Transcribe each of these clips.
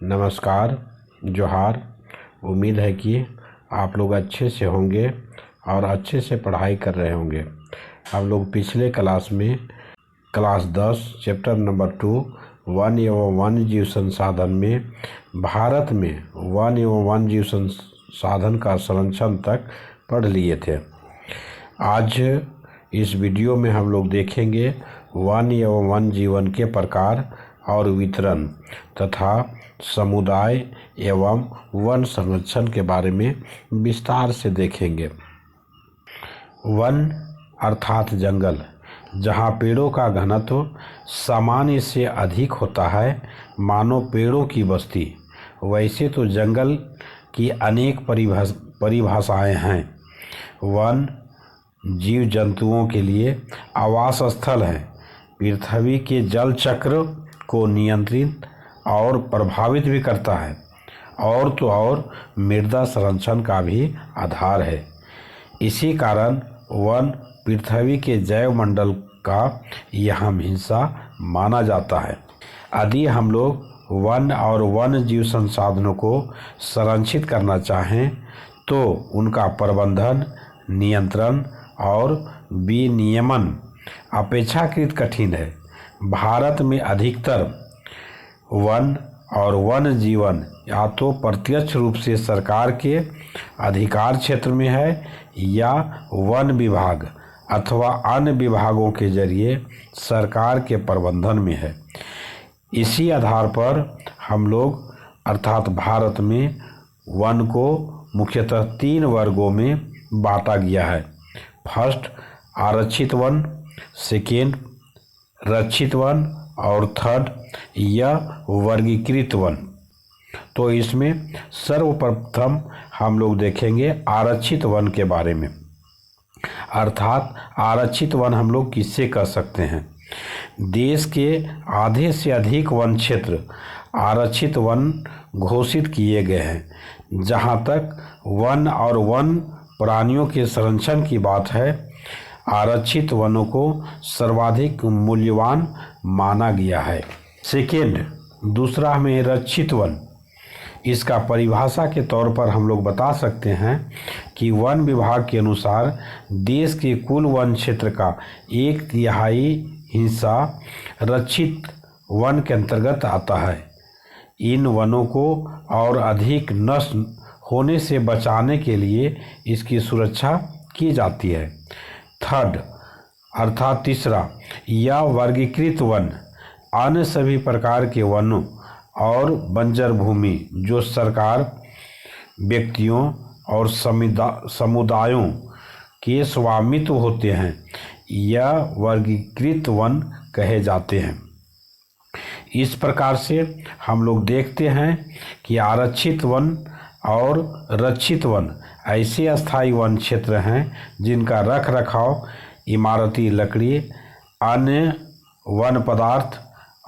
नमस्कार, जोहार। उम्मीद है कि आप लोग अच्छे से होंगे और अच्छे से पढ़ाई कर रहे होंगे। हम लोग पिछले क्लास में क्लास 10 चैप्टर नंबर 2 वन एवं वन्य जीव संसाधन में भारत में वन एवं वन्य जीव संसाधन का संरक्षण तक पढ़ लिए थे। आज इस वीडियो में हम लोग देखेंगे वन एवं वन्य जीवन के प्रकार और वितरण तथा समुदाय एवं वन संरक्षण के बारे में विस्तार से देखेंगे। वन अर्थात जंगल, जहाँ पेड़ों का घनत्व सामान्य से अधिक होता है, मानो पेड़ों की बस्ती। वैसे तो जंगल की अनेक परिभाषाएं हैं। वन जीव जंतुओं के लिए आवास स्थल है, पृथ्वी के जल चक्र को नियंत्रित और प्रभावित भी करता है, और तो और मृदा संरक्षण का भी आधार है। इसी कारण वन पृथ्वी के जैव मंडल का अहम हिस्सा माना जाता है। यदि हम लोग वन और वन्य जीव संसाधनों को संरक्षित करना चाहें तो उनका प्रबंधन, नियंत्रण और विनियमन अपेक्षाकृत कठिन है। भारत में अधिकतर वन और वन्य जीवन या तो प्रत्यक्ष रूप से सरकार के अधिकार क्षेत्र में है या वन विभाग अथवा अन्य विभागों के जरिए सरकार के प्रबंधन में है। इसी आधार पर हम लोग अर्थात भारत में वन को मुख्यतः 3 वर्गों में बांटा गया है। फर्स्ट आरक्षित वन, सेकेंड रक्षित वन और थर्ड या वर्गीकृत वन। तो इसमें सर्वप्रथम हम लोग देखेंगे आरक्षित वन के बारे में। अर्थात आरक्षित वन हम लोग किससे कह सकते हैं? देश के आधे से अधिक वन क्षेत्र आरक्षित वन घोषित किए गए हैं। जहां तक वन और वन प्राणियों के संरक्षण की बात है, आरक्षित वनों को सर्वाधिक मूल्यवान माना गया है। सेकेंड, दूसरा हमें रक्षित वन। इसका परिभाषा के तौर पर हम लोग बता सकते हैं कि वन विभाग के अनुसार देश के कुल वन क्षेत्र का 1/3 हिस्सा रक्षित वन के अंतर्गत आता है। इन वनों को और अधिक नष्ट होने से बचाने के लिए इसकी सुरक्षा की जाती है। थर्ड अर्थात तीसरा या वर्गीकृत वन, अन्य सभी प्रकार के वनों और बंजर भूमि जो सरकार, व्यक्तियों और समुदायों के स्वामित्व होते हैं, यह वर्गीकृत वन कहे जाते हैं। इस प्रकार से हम लोग देखते हैं कि आरक्षित वन और रक्षित वन ऐसे अस्थायी वन क्षेत्र हैं जिनका रख रखाव इमारती लकड़ी, अन्य वन पदार्थ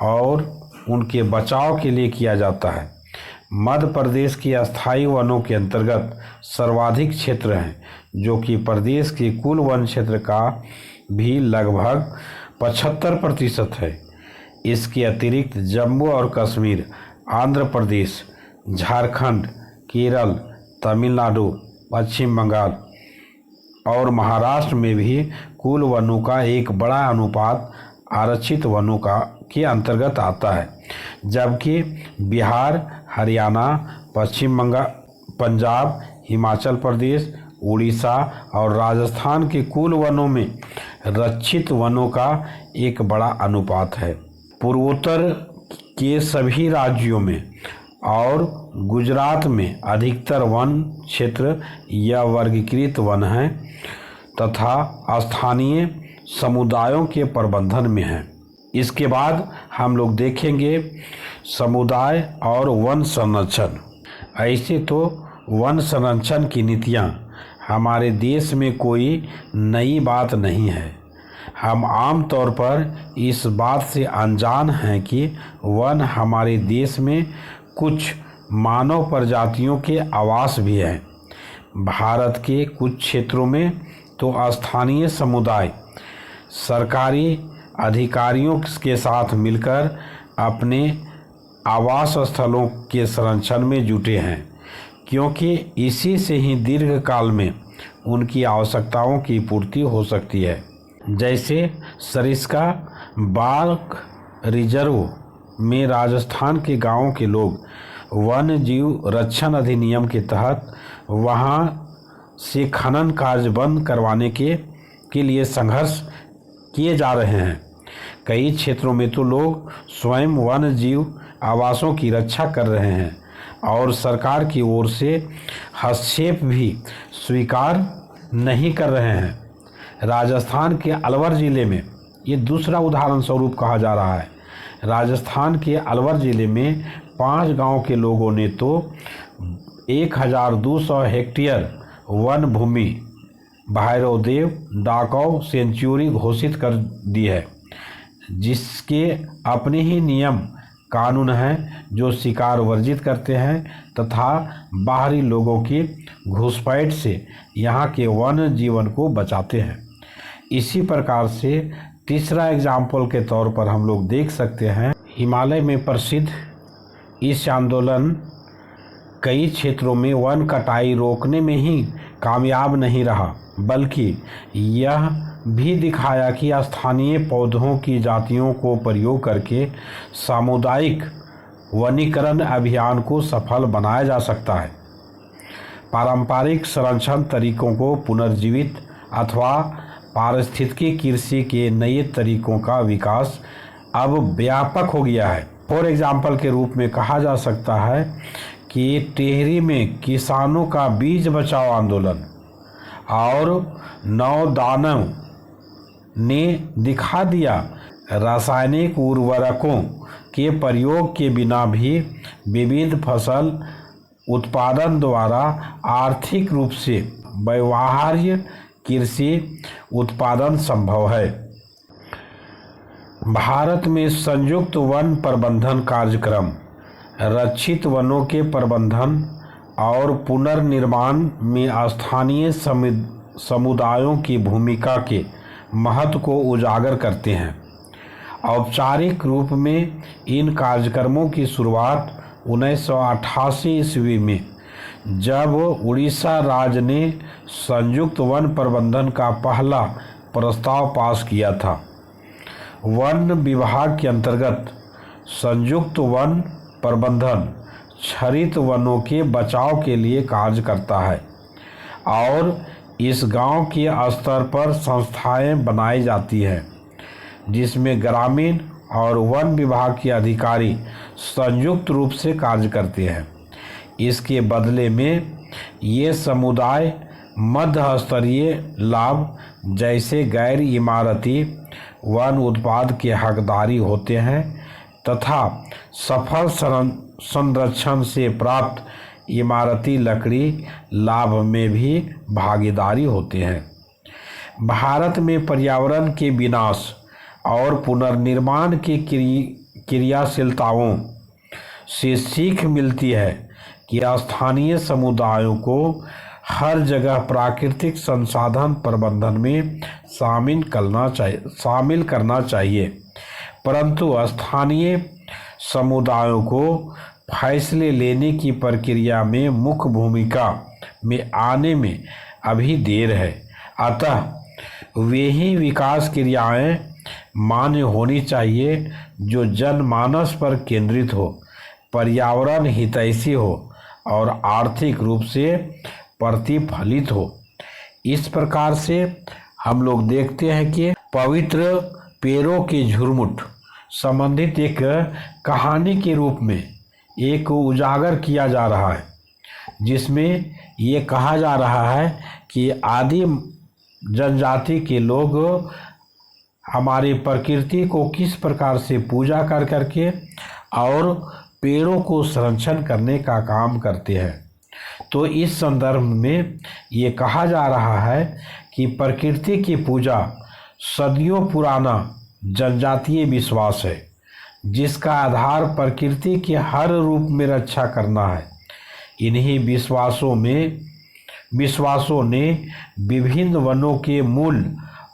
और उनके बचाव के लिए किया जाता है। मध्य प्रदेश के अस्थायी वनों के अंतर्गत सर्वाधिक क्षेत्र हैं, जो कि प्रदेश के कुल वन क्षेत्र का भी लगभग 75% है। इसके अतिरिक्त जम्मू और कश्मीर, आंध्र प्रदेश, झारखंड, केरल, तमिलनाडु, पश्चिम बंगाल और महाराष्ट्र में भी कुल वनों का एक बड़ा अनुपात आरक्षित वनों के अंतर्गत आता है, जबकि बिहार, हरियाणा, पश्चिम बंगाल, पंजाब, हिमाचल प्रदेश, उड़ीसा और राजस्थान के कुल वनों में रक्षित वनों का एक बड़ा अनुपात है। पूर्वोत्तर के सभी राज्यों में और गुजरात में अधिकतर वन क्षेत्र या वर्गीकृत वन हैं तथा स्थानीय समुदायों के प्रबंधन में हैं। इसके बाद हम लोग देखेंगे समुदाय और वन संरक्षण। ऐसे तो वन संरक्षण की नीतियाँ हमारे देश में कोई नई बात नहीं है। हम आम तौर पर इस बात से अनजान हैं कि वन हमारे देश में कुछ मानव प्रजातियों के आवास भी हैं। भारत के कुछ क्षेत्रों में तो स्थानीय समुदाय सरकारी अधिकारियों के साथ मिलकर अपने आवास स्थलों के संरक्षण में जुटे हैं, क्योंकि इसी से ही दीर्घ काल में उनकी आवश्यकताओं की पूर्ति हो सकती है। जैसे सरिस्का बाघ रिजर्व में राजस्थान के गांवों के लोग वन्य जीव रक्षण अधिनियम के तहत वहां से खनन कार्य बंद करवाने के लिए संघर्ष किए जा रहे हैं। कई क्षेत्रों में तो लोग स्वयं वन्य जीव आवासों की रक्षा कर रहे हैं और सरकार की ओर से हस्तक्षेप भी स्वीकार नहीं कर रहे हैं। राजस्थान के अलवर जिले में ये दूसरा उदाहरण स्वरूप कहा जा रहा है। राजस्थान के अलवर जिले में 5 गांव के लोगों ने तो 1200 हेक्टेयर वन भूमि भैरवदेव डाकौ सेंचुरी घोषित कर दी है, जिसके अपने ही नियम कानून हैं जो शिकार वर्जित करते हैं तथा बाहरी लोगों की घुसपैठ से यहाँ के वन्य जीवन को बचाते हैं। इसी प्रकार से तीसरा एग्जाम्पल के तौर पर हम लोग देख सकते हैं, हिमालय में प्रसिद्ध इस आंदोलन कई क्षेत्रों में वन कटाई रोकने में ही कामयाब नहीं रहा, बल्कि यह भी दिखाया कि स्थानीय पौधों की जातियों को प्रयोग करके सामुदायिक वनीकरण अभियान को सफल बनाया जा सकता है। पारंपरिक संरक्षण तरीकों को पुनर्जीवित अथवा पारिस्थितिकी कृषि के नए तरीकों का विकास अब व्यापक हो गया है। फॉर एग्जाम्पल के रूप में कहा जा सकता है कि टिहरी में किसानों का बीज बचाओ आंदोलन और नौदानव ने दिखा दिया रासायनिक उर्वरकों के प्रयोग के बिना भी विविध फसल उत्पादन द्वारा आर्थिक रूप से व्यवहार्य कृषि उत्पादन संभव है। भारत में संयुक्त वन प्रबंधन कार्यक्रम रक्षित वनों के प्रबंधन और पुनर्निर्माण में स्थानीय समुदायों की भूमिका के महत्व को उजागर करते हैं। औपचारिक रूप में इन कार्यक्रमों की शुरुआत 1988 ईस्वी में जब उड़ीसा राज्य ने संयुक्त वन प्रबंधन का पहला प्रस्ताव पास किया था। वन विभाग के अंतर्गत संयुक्त वन प्रबंधन क्षरित वनों के बचाव के लिए कार्य करता है और इस गांव के स्तर पर संस्थाएं बनाई जाती हैं, जिसमें ग्रामीण और वन विभाग के अधिकारी संयुक्त रूप से कार्य करते हैं। इसके बदले में ये समुदाय मध्य स्तरीय लाभ जैसे गैर इमारती वन उत्पाद के हकदारी होते हैं तथा सफल संरक्षण से प्राप्त इमारती लकड़ी लाभ में भी भागीदारी होते हैं। भारत में पर्यावरण के विनाश और पुनर्निर्माण की क्रियाशीलताओं से सीख मिलती है कि स्थानीय समुदायों को हर जगह प्राकृतिक संसाधन प्रबंधन में शामिल करना चाहिए, परंतु स्थानीय समुदायों को फैसले लेने की प्रक्रिया में मुख्य भूमिका में आने में अभी देर है। अतः वे ही विकास क्रियाएं मान्य होनी चाहिए जो जनमानस पर केंद्रित हो, पर्यावरण हितैषी हो और आर्थिक रूप से प्रतिफलित हो। इस प्रकार से हम लोग देखते हैं कि पवित्र पेड़ों के झुरमुट संबंधित एक कहानी के रूप में एक उजागर किया जा रहा है, जिसमें ये कहा जा रहा है कि आदि जनजाति के लोग हमारी प्रकृति को किस प्रकार से पूजा कर करके और पेड़ों को संरक्षण करने का काम करते हैं। तो इस संदर्भ में ये कहा जा रहा है कि प्रकृति की पूजा सदियों पुराना जनजातीय विश्वास है, जिसका आधार प्रकृति के हर रूप में रक्षा करना है। इन्हीं विश्वासों ने विभिन्न वनों के मूल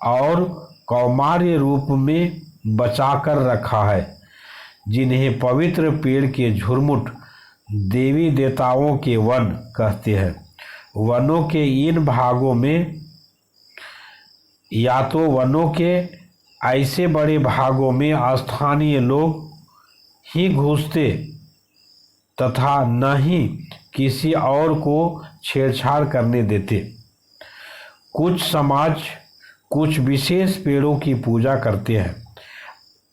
और कौमार्य रूप में बचाकर रखा है, जिन्हें पवित्र पेड़ के झुरमुट देवी देवताओं के वन कहते हैं। वनों के इन भागों में या तो वनों के ऐसे बड़े भागों में स्थानीय लोग ही घुसते तथा न ही किसी और को छेड़छाड़ करने देते। कुछ समाज कुछ विशेष पेड़ों की पूजा करते हैं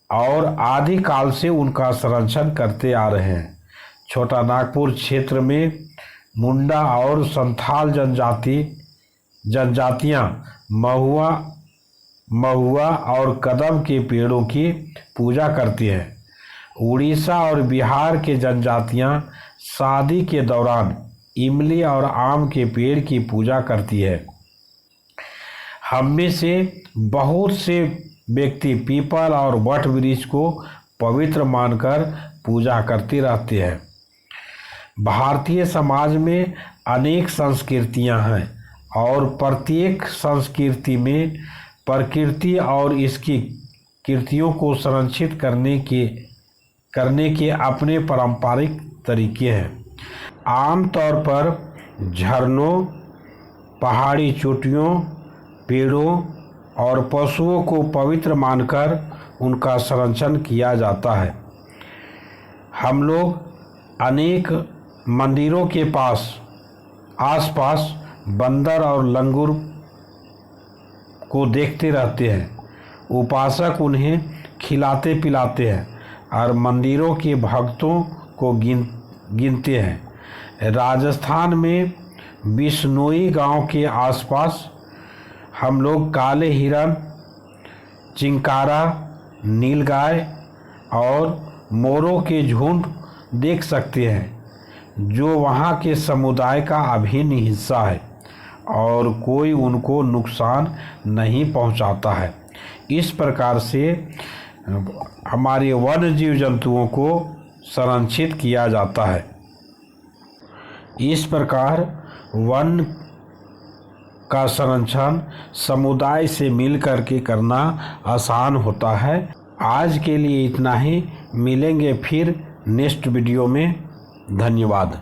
और आदिकाल से उनका संरक्षण करते आ रहे हैं। छोटा नागपुर क्षेत्र में मुंडा और संथाल जनजातियां महुआ और कदम के पेड़ों की पूजा करती हैं। उड़ीसा और बिहार के जनजातियां शादी के दौरान इमली और आम के पेड़ की पूजा करती है। हम में से बहुत से व्यक्ति पीपल और वट वृक्ष को पवित्र मानकर पूजा करते रहते हैं। भारतीय समाज में अनेक संस्कृतियां हैं और प्रत्येक संस्कृति में प्रकृति और इसकी कृतियों को संरक्षित करने के अपने पारंपरिक तरीके हैं। आमतौर पर झरनों, पहाड़ी चोटियों, पेड़ों और पशुओं को पवित्र मानकर उनका संरक्षण किया जाता है। हम लोग अनेक मंदिरों के आसपास बंदर और लंगूर को देखते रहते हैं। उपासक उन्हें खिलाते पिलाते हैं और मंदिरों के भक्तों को गिनते हैं। राजस्थान में बिश्नोई गांव के आसपास हम लोग काले हिरन, चिंकारा, नीलगाय और मोरों के झुंड देख सकते हैं, जो वहाँ के समुदाय का अभिन्न हिस्सा है और कोई उनको नुकसान नहीं पहुँचाता है। इस प्रकार से हमारे वन्य जीव जंतुओं को संरक्षित किया जाता है। इस प्रकार वन का संरक्षण समुदाय से मिलकर के करना आसान होता है। आज के लिए इतना ही, मिलेंगे फिर नेक्स्ट वीडियो में। धन्यवाद।